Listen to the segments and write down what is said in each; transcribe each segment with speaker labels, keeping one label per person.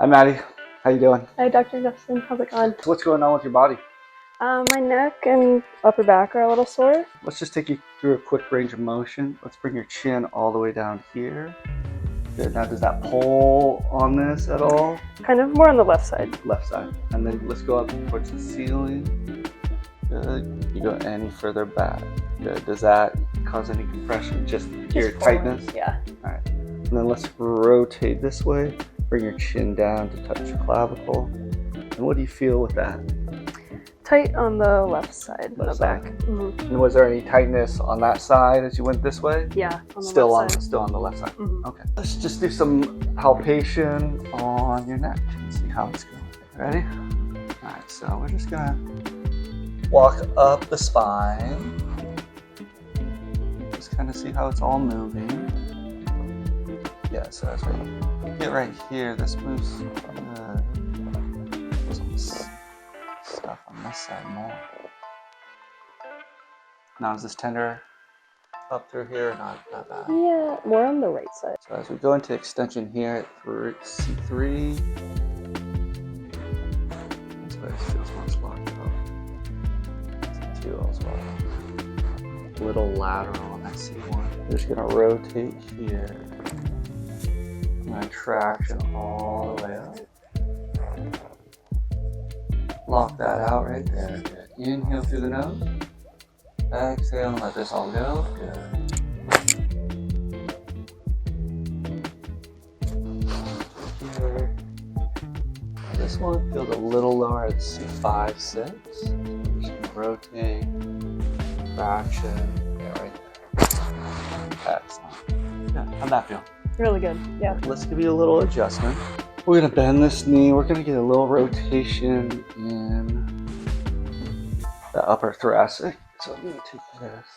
Speaker 1: Hi, Maddie. How you doing?
Speaker 2: Hi, Dr. Justin. How's it going?
Speaker 1: What's going on with your body?
Speaker 2: My neck and upper back are a little sore.
Speaker 1: Let's just take you through a quick range of motion. Let's bring your chin all the way down here. Good. Now, does that pull on this at all?
Speaker 2: Kind of more on the left side.
Speaker 1: Left side. And then let's go up towards the ceiling. Good. You go any further back. Good. Does that cause any compression? Just your tightness?
Speaker 2: Yeah.
Speaker 1: All right. And then let's rotate this way. Bring your chin down to touch your clavicle. And what do you feel with that?
Speaker 2: Tight on the left side,
Speaker 1: Left
Speaker 2: the back.
Speaker 1: side.
Speaker 2: Mm-hmm.
Speaker 1: And was there any tightness on that side as you went this way?
Speaker 2: Yeah, on the
Speaker 1: Still
Speaker 2: left side.
Speaker 1: Still on the left side.
Speaker 2: Mm-hmm.
Speaker 1: Okay. Let's just do some palpation on your neck and see how it's going. Ready? All right. So we're just gonna walk up the spine. Just kind of see how it's all moving. Yeah. So as we get right here, this moves. Stuff on this side more. Now is this tender up through here or not that bad?
Speaker 2: Yeah, more on the right side.
Speaker 1: So as we go into extension here at C3, this way feels much locked up. C2 as well. Little lateral on that C1. We're just gonna rotate here. I'm gonna traction all the way up. Lock that out right there. Good. Inhale through the nose. Exhale and let this all go. Good. Here. This one feels a little lower at C5, 6. Just gonna rotate. Traction. Yeah, right there. Excellent. Good. How'd that feel?
Speaker 2: Really good, yeah.
Speaker 1: Let's give you a little adjustment. We're gonna bend this knee. We're gonna get a little rotation in the upper thoracic. So I'm gonna take this.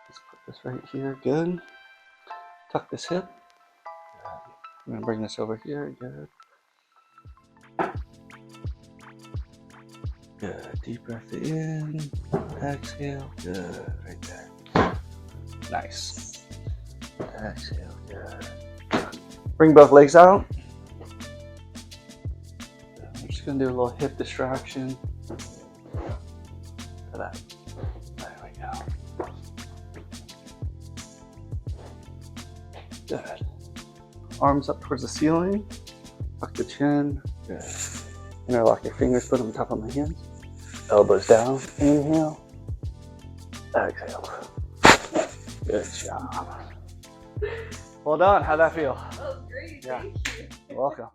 Speaker 1: Let's put this right here. Good. Tuck this hip. Good. I'm gonna bring this over here. Good. Good. Deep breath in. Exhale. Good. Right there. Nice. Exhale. Good. Bring both legs out. I'm just gonna do a little hip distraction. For that. There we go. Good. Arms up towards the ceiling. Tuck the chin. Good. Interlock your fingers, put them on top of my hands. Elbows down. Inhale. Exhale. Good job. Well done. How'd that feel?
Speaker 2: That was great.
Speaker 1: Yeah.
Speaker 2: Thank you.
Speaker 1: You're welcome.